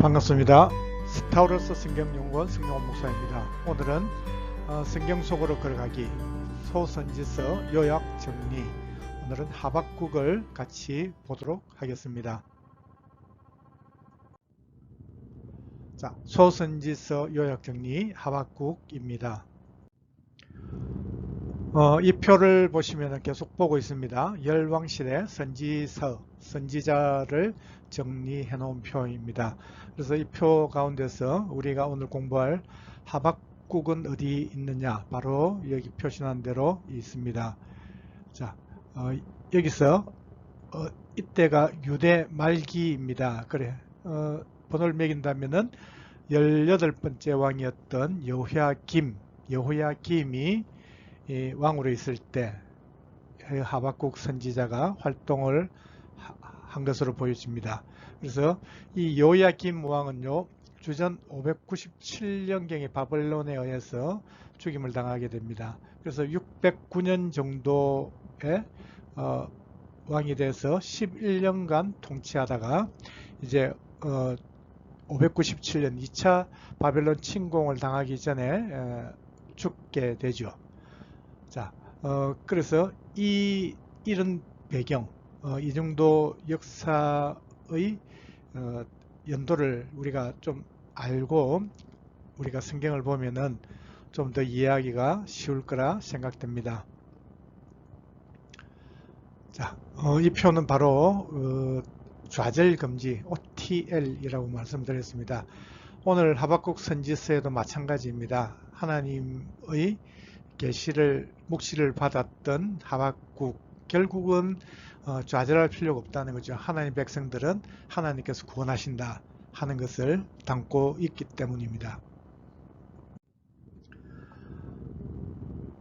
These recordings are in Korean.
반갑습니다. 스타우러스 성경연구원 성경원 목사입니다. 오늘은 성경 속으로 걸어가기 소선지서 요약 정리, 오늘은 하박국을 같이 보도록 하겠습니다. 자, 소선지서 요약 정리 하박국입니다. 이 표를 보시면 계속 보고 있습니다. 열왕실의 선지자를 정리해 놓은 표입니다. 그래서 이 표 가운데서 우리가 오늘 공부할 하박국은 어디 있느냐, 바로 여기 표시한 대로 있습니다. 자, 여기서 이때가 유대 말기입니다. 그래, 번호를 매긴다면은 18번째 왕이었던 여호야김이 왕으로 있을 때 하박국 선지자가 활동을 한 것으로 보여집니다. 그래서 이 여호야김 왕은요, 주전 597년경에 바벨론에 의해서 죽임을 당하게 됩니다. 그래서 609년 정도의 왕이 돼서 11년간 통치하다가 이제 597년 2차 바벨론 침공을 당하기 전에 죽게 되죠. 자, 그래서 이런 배경, 이 정도 역사의 연도를 우리가 좀 알고 우리가 성경을 보면은 좀 더 이해하기가 쉬울 거라 생각됩니다. 자, 이 표는 바로 좌절 금지 OTL이라고 말씀드렸습니다. 오늘 하박국 선지서에도 마찬가지입니다. 하나님의 묵시를 받았던 하박국, 결국은 좌절할 필요가 없다는 거죠. 하나님 백성들은 하나님께서 구원하신다 하는 것을 담고 있기 때문입니다.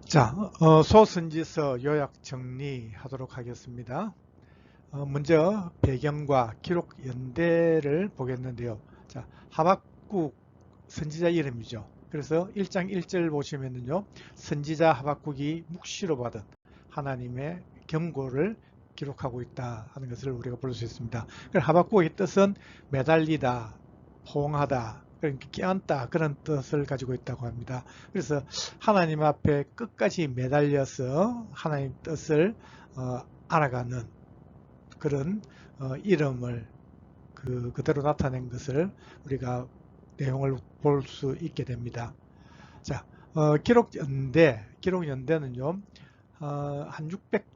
자, 소선지서 요약 정리하도록 하겠습니다. 먼저 배경과 기록 연대를 보겠는데요. 자, 하박국 선지자 이름이죠. 그래서 1장 1절 보시면은요, 선지자 하박국이 묵시로 받은 하나님의 경고를 기록하고 있다 하는 것을 우리가 볼 수 있습니다. 하박국의 뜻은 매달리다, 포옹하다, 그러니까 끼얹다, 그런 뜻을 가지고 있다고 합니다. 그래서 하나님 앞에 끝까지 매달려서 하나님 뜻을 알아가는 그런 이름을 그대로 나타낸 것을 우리가 내용을 볼 수 있게 됩니다. 자, 기록 연대는요,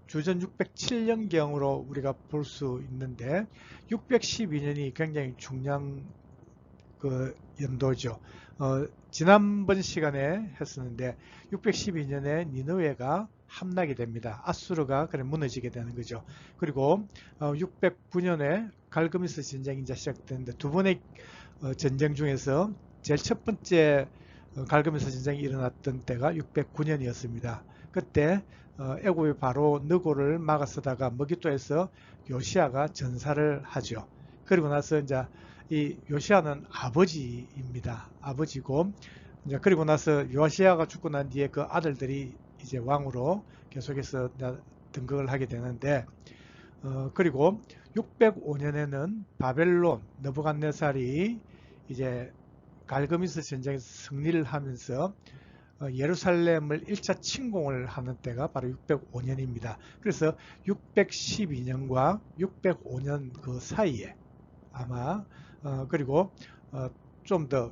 주전 607년경으로 우리가 볼 수 있는데 612년이 굉장히 중요한 연도죠. 지난번 시간에 했었는데 612년에 니느웨가 함락이 됩니다. 아수르가 무너지게 되는 거죠. 그리고 609년에 갈그미스 전쟁이 이제 시작되는데 두 번의 전쟁 중에서 제일 첫 번째 갈그미스 전쟁이 일어났던 때가 609년이었습니다. 그때 애굽의 바로 느고를 막아서다가 머기토에서 요시아가 전사를 하죠. 그리고 나서 이제 이 요시아는 아버지입니다. 아버지고, 이제 그리고 나서 요시아가 죽고 난 뒤에 그 아들들이 이제 왕으로 계속해서 등극을 하게 되는데, 그리고 605년에는 바벨론 느부갓네살이 이제 갈그미스 전쟁에서 승리를 하면서 예루살렘을 1차 침공을 하는 때가 바로 605년입니다. 그래서 612년과 605년 그 사이에 아마 그리고 좀 더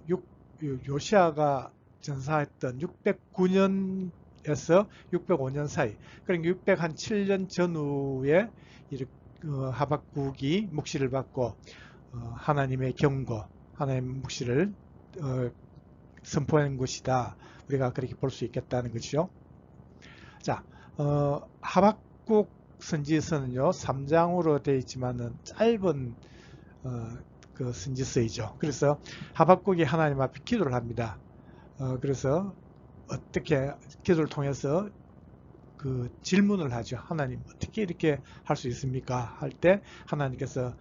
요시아가 전사했던 609년에서 605년 사이, 그러니까 607년 전후에 하박국이 묵시를 받고 하나님의 경고, 하나님의 묵시를 선포한 것이다. 우리가 그렇게 볼 수 있겠다는 것이죠. 자, 하박국 선지서는요, 3장으로 되어 있지만은 짧은 그 선지서이죠. 그래서 하박국이 하나님 앞에 기도를 합니다. 그래서 어떻게 기도를 통해서 그 질문을 하죠. 하나님, 어떻게 이렇게 할 수 있습니까? 할 때 하나님께서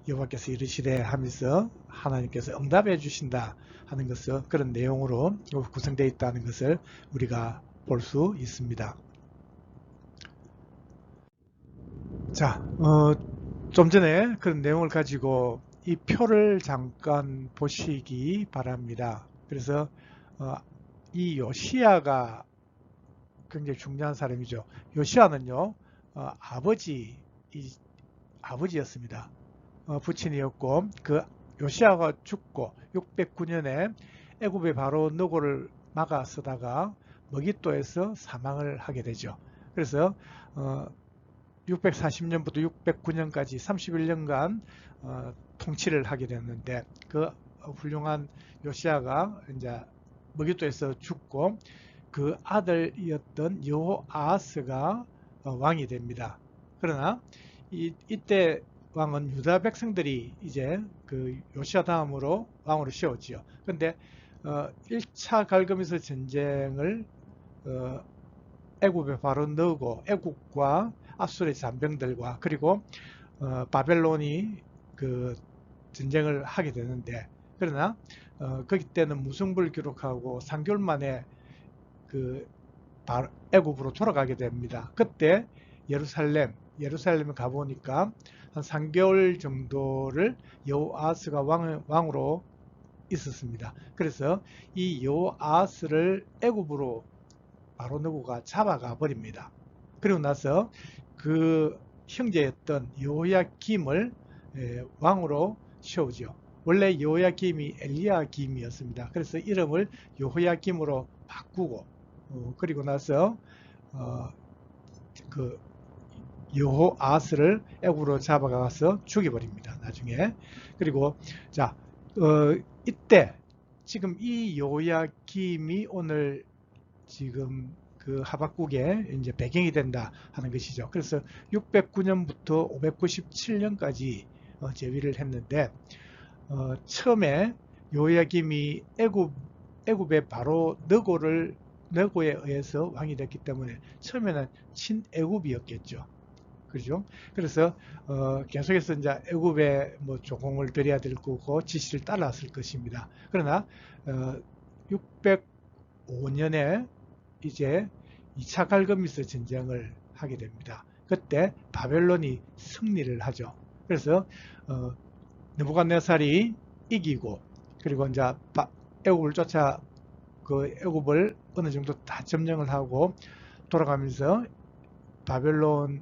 여호와께서 이르시되 하면서 하나님께서 응답해 주신다 하는 것을, 그런 내용으로 구성되어 있다는 것을 우리가 볼 수 있습니다. 자, 좀 전에 그런 내용을 가지고 이 표를 잠깐 보시기 바랍니다. 그래서 이 요시야가 굉장히 중요한 사람이죠. 요시야는요, 아버지였습니다. 부친이었고, 그 요시야가 죽고 609년에 애굽의 바로 느고를 막아서다가 머깃도에서 사망을 하게 되죠. 그래서 640년부터 609년까지 31년간 통치를 하게 됐는데, 그 훌륭한 요시야가 이제 머깃도에서 죽고 그 아들이었던 여호아하스가 왕이 됩니다. 그러나 이때 왕은 유다 백성들이 이제 그 요시야 다음으로 왕으로 세웠지요. 그런데 1차 갈그미스 전쟁을 애굽에 바로 넣고 애굽과 아수르의 잔병들과 그리고 바벨론이 그 전쟁을 하게 되는데, 그러나 거기 때는 무승부를 기록하고 3개월 만에 그 애굽으로 돌아가게 됩니다. 그때 예루살렘에 가보니까 한 3개월 정도를 여호아스가 왕으로 있었습니다. 그래서 이 여호아스를 애굽으로 바로 느고가 잡아가 버립니다. 그리고 나서 그 형제였던 여호야김을 왕으로 세우죠. 원래 여호야김이 엘리야김이었습니다. 그래서 이름을 여호야김으로 바꾸고 그리고 나서 그 여호아스를 애굽으로 잡아가서 죽여버립니다. 나중에. 그리고 자 이때 지금 이 여호야김이 오늘 지금 그 하박국의 이제 배경이 된다 하는 것이죠. 그래서 609년부터 597년까지 재위를 했는데 처음에 여호야김이 애굽의 바로 느고에 의해서 왕이 됐기 때문에 처음에는 친애굽이었겠죠. 그죠? 그래서 계속해서 이제 애굽에 뭐 조공을 드려야 될 거고 지시를 따랐을 것입니다. 그러나 605년에 이제 2차 갈그미스 전쟁을 하게 됩니다. 그때 바벨론이 승리를 하죠. 그래서 느부갓네살이 이기고 그리고 이제 애굽을 쫓아 그 애굽을 어느 정도 다 점령을 하고 돌아가면서 바벨론이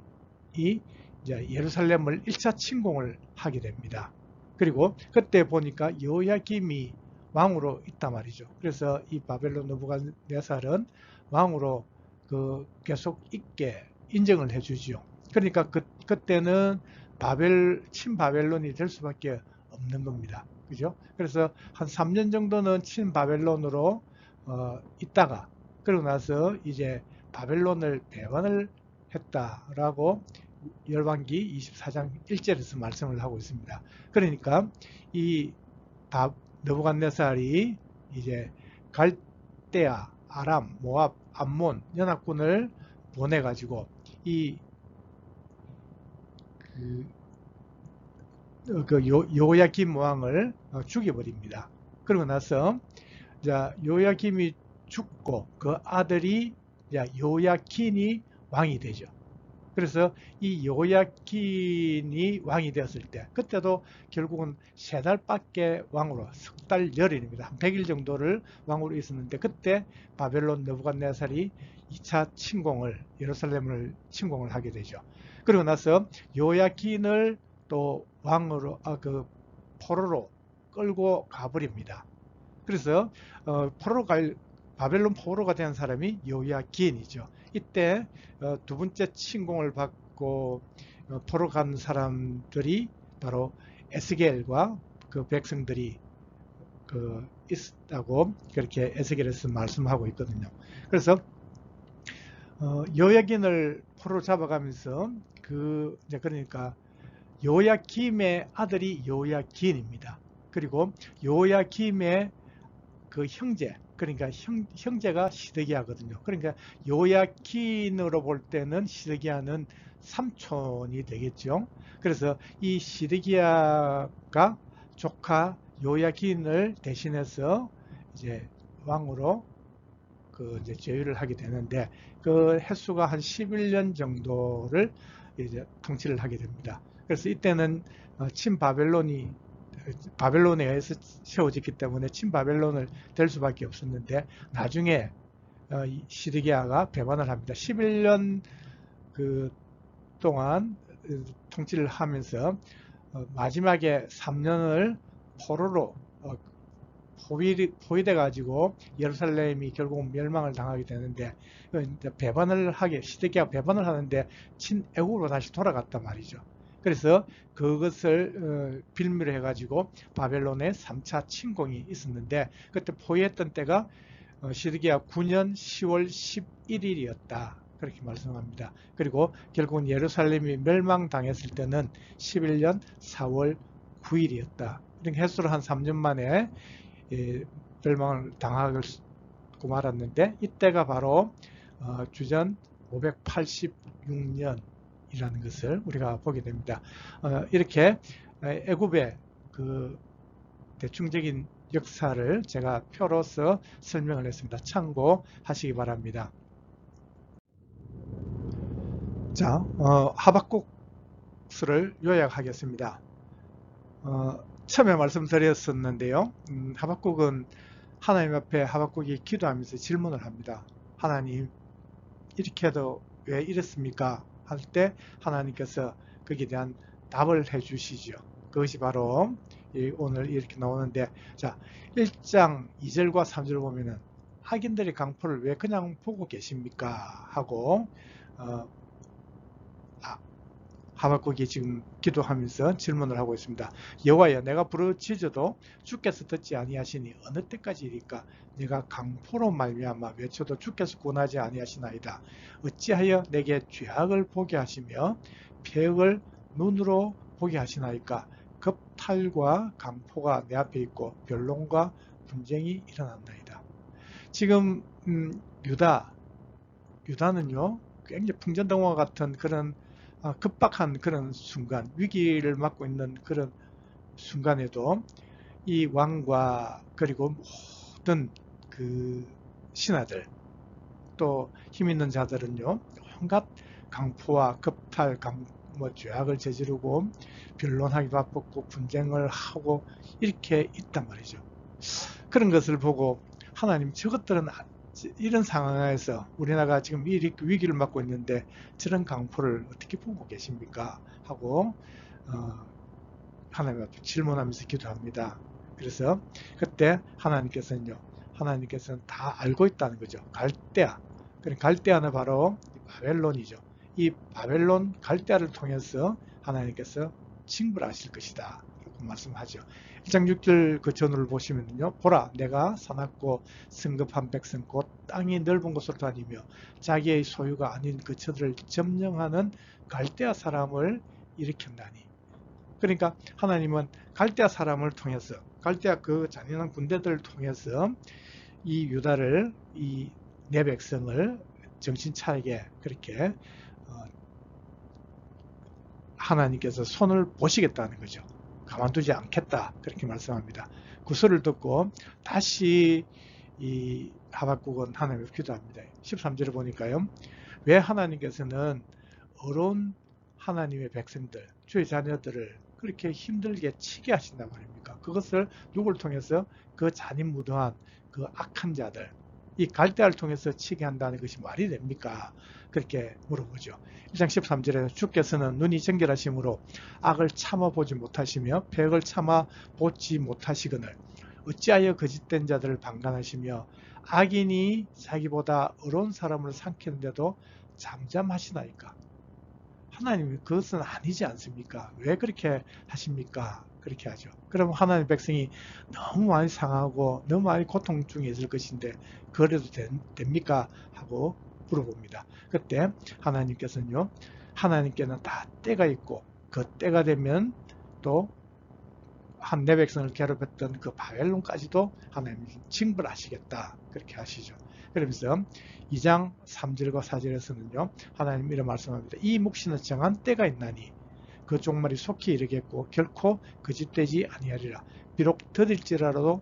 이제 예루살렘을 1차 침공을 하게 됩니다. 그리고 그때 보니까 여호야김이 왕으로 있단 말이죠. 그래서 이 바벨론 느부갓네살은 왕으로 그 계속 있게 인정을 해주죠. 그러니까 그때는 친바벨론이 될 수밖에 없는 겁니다. 그죠? 그래서 한 3년 정도는 친바벨론으로 있다가 그러고 나서 이제 바벨론을 배반을 했다라고 열왕기 24장 1절에서 말씀을 하고 있습니다. 그러니까 이 느부갓네살이 이제 갈대아, 아람, 모압, 암몬 연합군을 보내가지고 여호야김 왕을 죽여버립니다. 그러고 나서 여호야김이 죽고 그 아들이 여호야킨이 왕이 되죠. 그래서 이 여호야킨이 왕이 되었을 때 그때도 결국은 3달밖에 왕으로 석 달 열흘입니다. 한 100일 정도를 왕으로 있었는데 그때 바벨론 느부갓네살이 2차 침공을 예루살렘을 침공을 하게 되죠. 그리고 나서 여호야킨을 또 왕으로 포로로 끌고 가버립니다. 그래서 바벨론 포로가 된 사람이 여호야긴이죠. 이때 두 번째 침공을 받고 포로 간 사람들이 바로 에스겔과 그 백성들이 있다고 그렇게 에스겔에서 말씀하고 있거든요. 그래서 여호야긴을 포로 잡아가면서 그러니까 여호야김의 아들이 여호야긴입니다. 그리고 여호야김의 그 형제, 그러니까 형제가 시드기야거든요. 그러니까 여호야긴으로 볼 때는 시드기야는 삼촌이 되겠죠. 그래서 이 시드기야가 조카 여호야긴을 대신해서 이제 왕으로 이제 제위를 하게 되는데 그 횟수가 한 11년 정도를 이제 통치를 하게 됩니다. 그래서 이때는 친바벨론이 바벨론에 의해서 세워졌기 때문에 친바벨론을 될 수밖에 없었는데 나중에 시드기야가 배반을 합니다. 11년 동안 통치를 하면서 마지막에 3년을 포로로 포위돼 가지고 예루살렘이 결국 멸망을 당하게 되는데 시드기야가 배반을 하는데 친애국으로 다시 돌아갔단 말이죠. 그래서 그것을 빌미로 해가지고 바벨론의 3차 침공이 있었는데 그때 포위했던 때가 시드기야 9년 10월 11일이었다. 그렇게 말씀합니다. 그리고 결국은 예루살렘이 멸망당했을 때는 11년 4월 9일이었다. 이렇게 횟수로 한 3년 만에 멸망을 당하고 말았는데 이때가 바로 주전 586년 이라는 것을 우리가 보게 됩니다. 이렇게 애굽의 그 대충적인 역사를 제가 표로서 설명을 했습니다. 참고하시기 바랍니다. 자, 하박국서를 요약하겠습니다. 처음에 말씀드렸었는데요. 하박국은 하나님 앞에 하박국이 기도하면서 질문을 합니다. 하나님, 이렇게 해도 왜 이랬습니까? 할 때 하나님께서 거기에 대한 답을 해 주시죠. 그것이 바로 오늘 이렇게 나오는데, 자, 1장 2절과 3절을 보면은 악인들의 강포를 왜 그냥 보고 계십니까? 하고 하박국이 지금 기도하면서 질문을 하고 있습니다. 여호와여, 내가 부르짖어도 주께서 듣지 아니하시니 어느 때까지이리까? 내가 강포로 말미암아 외쳐도 주께서 구원하지 아니하시나이다. 어찌하여 내게 죄악을 보게 하시며 폐역을 눈으로 보게 하시나이까? 겁탈과 강포가 내 앞에 있고 변론과 분쟁이 일어났나이다. 지금 유다는요 굉장히 풍전등화 같은 그런 급박한 그런 순간, 위기를 맞고 있는 그런 순간에도 이 왕과 그리고 모든 그 신하들 또 힘 있는 자들은요 온갖 강포와 겁탈, 죄악을 저지르고 변론하기도 바빴고 분쟁을 하고 이렇게 있단 말이죠. 그런 것을 보고 하나님, 저것들은 이런 상황에서 우리나라가 지금 위기를 맞고 있는데 저런 강포를 어떻게 보고 계십니까? 하고 하나님 앞에 질문하면서 기도합니다. 그래서 그때 하나님께서는 다 알고 있다는 거죠. 갈대아. 갈대아는 바로 바벨론이죠. 이 바벨론 갈대아를 통해서 하나님께서 징벌하실 것이다. 라고 말씀하죠. 1장 6절 그 전후를 보시면요. 보라, 내가 사납고 성급한 백성 곧 땅이 넓은 곳으로 다니며 자기의 소유가 아닌 그 처들을 점령하는 갈대아 사람을 일으켰나니. 그러니까 하나님은 갈대아 사람을 통해서, 갈대아 그 잔인한 군대들을 통해서 이 유다를, 이 내 백성을 정신 차리게 그렇게 하나님께서 손을 보시겠다는 거죠. 가만두지 않겠다. 그렇게 말씀합니다. 그 소리를 듣고 다시 이 하박국은 하나님을 기도합니다. 13절을 보니까요. 왜 하나님께서는 어려운 하나님의 백성들, 주의 자녀들을 그렇게 힘들게 치게 하신단 말입니까? 그것을 누구를 통해서? 그 잔인무도한 그 악한 자들, 이 갈대아를 통해서 치게 한다는 것이 말이 됩니까? 그렇게 물어보죠. 1장 13절에 주께서는 눈이 정결하심으로 악을 참아보지 못하시며 폐역을 참아보지 못하시거늘 어찌하여 거짓된 자들을 방관하시며 악인이 자기보다 어려운 사람을 삼키는데도 잠잠하시나이까? 하나님이 그것은 아니지 않습니까? 왜 그렇게 하십니까? 그렇게 하죠. 그러면 하나님 백성이 너무 많이 상하고 너무 많이 고통 중에 있을 것인데 그래도 됩니까? 하고 물어봅니다. 그때 하나님께서는요, 하나님께는 다 때가 있고 그 때가 되면 또 한 내 백성을 괴롭혔던 그 바벨론까지도 하나님이 징벌하시겠다. 그렇게 하시죠. 그러면서 2장 3절과 4절에서는요, 하나님 이런 말씀합니다. 이 묵시는 정한 때가 있나니 그 종말이 속히 이르겠고 결코 거짓되지 아니하리라. 비록 더딜지라도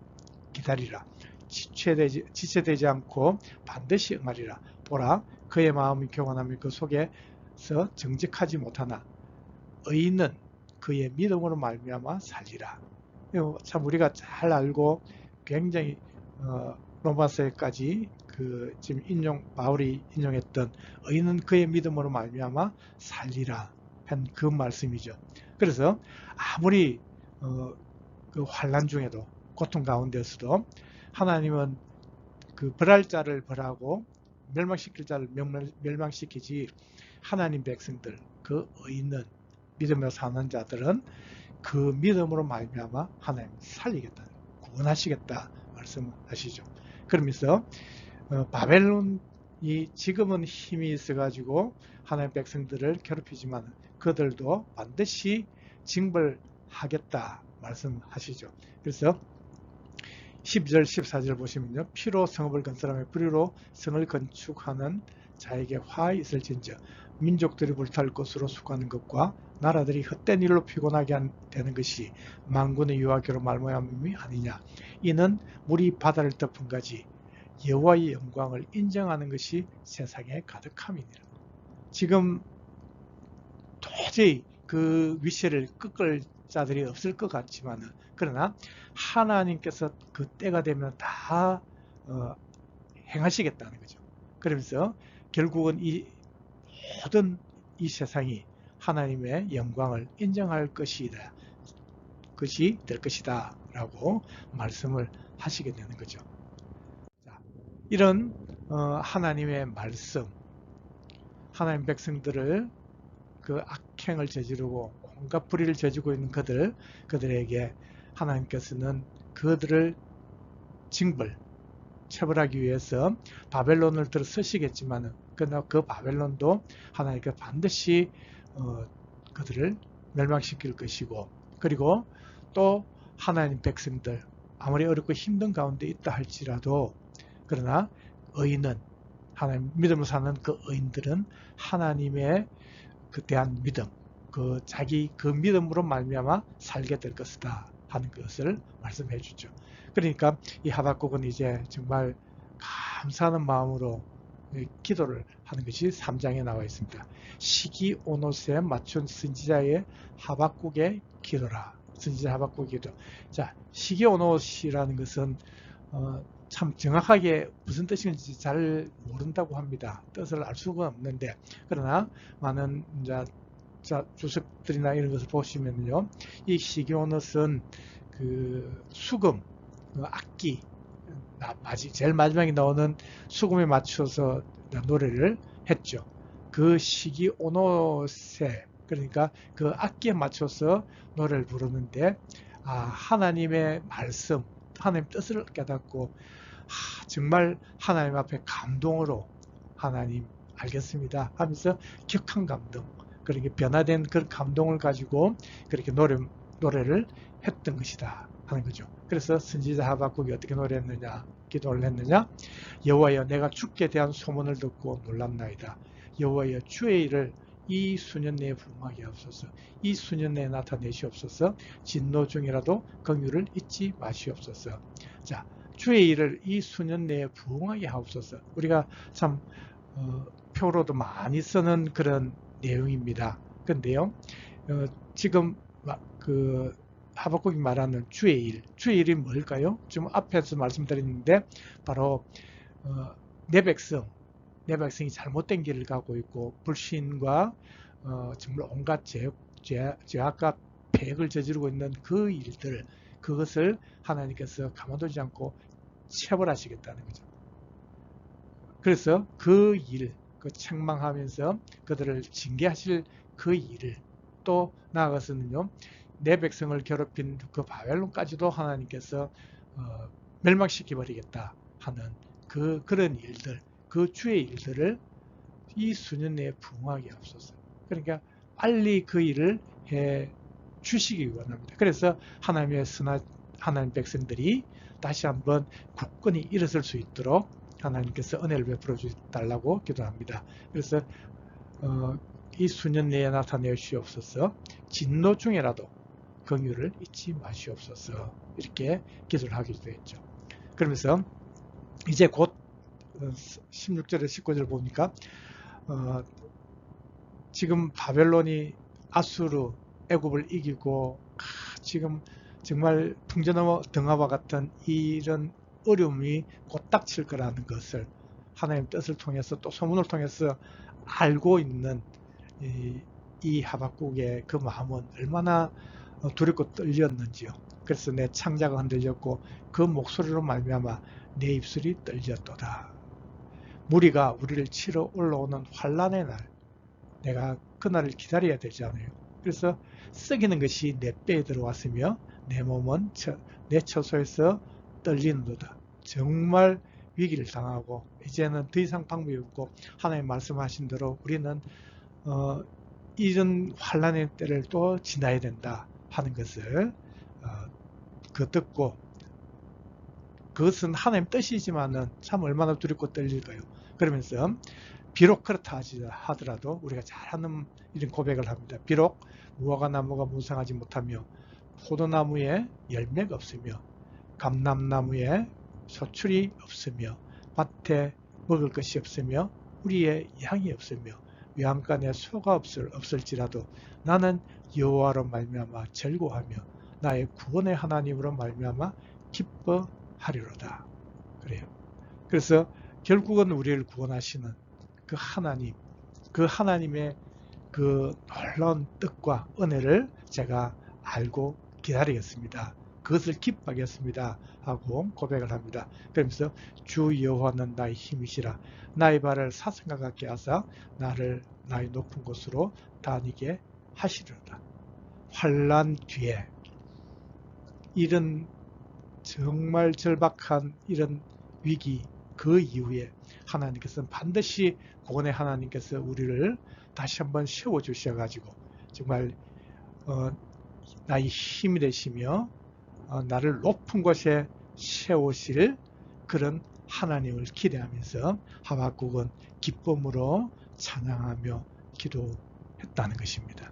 기다리라. 지체되지 않고 반드시 응하리라. 보라, 그의 마음이 교만하며 그 속에서 정직하지 못하나 의인은 그의 믿음으로 말미암아 살리라. 참 우리가 잘 알고 굉장히 로마서에까지 그 지금 바울이 인용했던 의인은 그의 믿음으로 말미암아 살리라 한 그 말씀이죠. 그래서 아무리 그 환난 중에도 고통 가운데서도 하나님은 그 벌할 자를 벌하고 멸망시킬 자를 멸망시키지, 하나님 백성들 그 의인은 믿으며 사는 자들은 그 믿음으로 말미암아 하나님 살리겠다, 구원하시겠다 말씀하시죠. 그러면서 바벨론이 지금은 힘이 있어가지고 하나님 백성들을 괴롭히지만 그들도 반드시 징벌하겠다 말씀하시죠. 그래서 12절 14절 보시면요, 피로 성읍을 건설하며 불의로 성을 건축하는 자에게 화가 있을진저 민족들이 불탈 것으로 수고하는 것과 나라들이 헛된 일로 피곤하게 되는 것이 만군의 여호와께로 말미암음이 아니냐. 이는 물이 바다를 덮은 가지 여호와의 영광을 인정하는 것이 세상에 가득함이니라. 지금 도저히 그 위세를 꺾을 자들이 없을 것 같지만, 그러나 하나님께서 그 때가 되면 다 행하시겠다는 거죠. 그러면서 결국은 이 모든 이 세상이 하나님의 영광을 인정할 것이 될 것이다 라고 말씀을 하시게 되는 거죠. 자, 이런 하나님의 말씀, 하나님 백성들을 그 악행을 저지르고 온갖 불의를 저지르고 있는 그들에게 하나님께서는 그들을 처벌하기 위해서 바벨론을 들어 서시겠지만, 그러나 그 바벨론도 하나님께서 반드시 그들을 멸망시킬 것이고, 그리고 또 하나님 백성들 아무리 어렵고 힘든 가운데 있다 할지라도, 그러나 의인은, 하나님 믿음으로 사는 그 의인들은 하나님의 그 대한 믿음, 자기 그 믿음으로 말미암아 살게 될 것이다 하는 것을 말씀해 주죠. 그러니까 이 하박국은 이제 정말 감사하는 마음으로 기도를 하는 것이 3장에 나와 있습니다. 시기 오노스에 맞춘 선지자의 하박국의 기도라. 선지자 하박국의 기도. 자, 시기 오노스라는 것은 참 정확하게 무슨 뜻인지 잘 모른다고 합니다. 뜻을 알 수가 없는데, 그러나 많은 주석들이나 이런 것을 보시면요, 이 시기오넛은 그 수금, 악기, 제일 마지막에 나오는 수금에 맞춰서 노래를 했죠. 그 시기오넛에, 그러니까 그 악기에 맞춰서 노래를 부르는데, 하나님의 말씀, 하나님 뜻을 깨닫고 정말 하나님 앞에 감동으로 하나님 알겠습니다 하면서 격한 감동, 그렇게 변화된 그 감동을 가지고 그렇게 노래를 했던 것이다 하는 거죠. 그래서 선지자 하박국이 어떻게 노래했느냐, 기도를 했느냐. 여호와여, 내가 주께 대한 소문을 듣고 놀랍나이다. 여호와여, 주의 일을 이 수년 내에 부응하게 하옵소서. 이 수년 내에 나타내시옵소서. 진노 중이라도 긍휼을 잊지 마시옵소서. 자, 주의 일을 이 수년 내에 부응하게 하옵소서. 우리가 참 표로도 많이 쓰는 그런 내용입니다. 근데요, 지금 그 하박국이 말하는 주의 일이 뭘까요? 지금 앞에서 말씀드렸는데 바로 내 백성이 잘못된 길을 가고 있고 불신과 정말 온갖 죄악과 폐역을 저지르고 있는 그 일들, 그것을 하나님께서 가만두지 않고 처벌하시겠다는 거죠. 그래서 그 책망하면서 그들을 징계하실 그 일을, 또 나아가서는요, 내 백성을 괴롭힌 그 바벨론까지도 하나님께서 멸망시켜 버리겠다 하는 그런 일들, 그 주의 일들을 이 수년 내에 부응하게 하옵소서. 그러니까 빨리 그 일을 해 주시기 원합니다. 그래서 하나님 백성들이 다시 한번 굳건히 일어설 수 있도록 하나님께서 은혜를 베풀어 달라고 기도합니다. 그래서 이 수년 내에 나타내 주시옵소서. 진노 중에라도 긍휼을 잊지 마시옵소서. 이렇게 기도를 하게 되었죠. 그러면서 이제 곧 16절에 19절 보니까 지금 바벨론이 아수르, 애굽을 이기고 지금 정말 풍전등화와 같은 이런 어려움이 곧 닥칠 거라는 것을 하나님 뜻을 통해서 또 소문을 통해서 알고 있는 이 하박국의 그 마음은 얼마나 두렵고 떨렸는지요. 그래서 내 창자가 흔들렸고 그 목소리로 말미암아 내 입술이 떨렸도다. 무리가 우리를 치러 올라오는 환란의 날, 내가 그날을 기다려야 되잖아요. 그래서 썩이는 것이 내 뼈에 들어왔으며 내 몸은 내 처소에서 떨리는도다. 정말 위기를 당하고 이제는 더 이상 방법이 없고 하나님 말씀하신 대로 우리는 이런 환란의 때를 또 지나야 된다 하는 것을 듣고, 그것은 하나님 뜻이지만은 참 얼마나 두렵고 떨릴까요. 그러면서 비록 그렇다 하더라도 우리가 잘하는 이런 고백을 합니다. 비록 무화과나무가 무성하지 못하며 포도나무에 열매가 없으며 감람나무에 소출이 없으며 밭에 먹을 것이 없으며 우리의 양이 없으며 외양간에 소가 없을지라도 나는 여호와로 말미암아 즐거워하며 나의 구원의 하나님으로 말미암아 기뻐하리로다. 그래요. 그래서 결국은 우리를 구원하시는 그 하나님, 그 하나님의 그 놀라운 뜻과 은혜를 제가 알고 기다리겠습니다. 그것을 기뻐하겠습니다 하고 고백을 합니다. 그러면서 주 여호와는 나의 힘이시라. 나의 발을 사슴과 같게 하사 나를 나의 높은 곳으로 다니게 하시리로다. 환난 뒤에 이런 정말 절박한 이런 위기, 그 이후에 하나님께서는 반드시 구원의 하나님께서 우리를 다시 한번 세워주셔가지고 정말 나의 힘이 되시며 나를 높은 곳에 세우실 그런 하나님을 기대하면서 하박국은 기쁨으로 찬양하며 기도했다는 것입니다.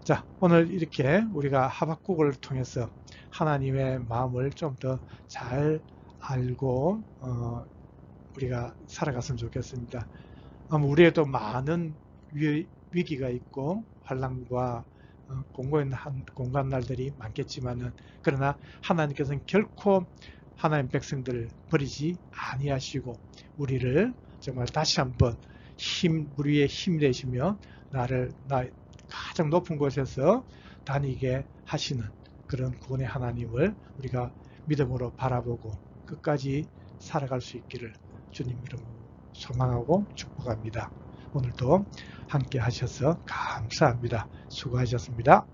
자, 오늘 이렇게 우리가 하박국을 통해서 하나님의 마음을 좀 더 잘 알고 우리가 살아갔으면 좋겠습니다. 우리에도 많은 위기가 있고 환난과 공고한 날들이 많겠지만은, 그러나 하나님께서는 결코 하나님 백성들을 버리지 아니하시고 우리를 정말 다시 한번 우리의 힘이 되시며 나를 가장 높은 곳에서 다니게 하시는 그런 구원의 하나님을 우리가 믿음으로 바라보고 끝까지 살아갈 수 있기를 주님 이름으로 소망하고 축복합니다. 오늘도 함께 하셔서 감사합니다. 수고하셨습니다.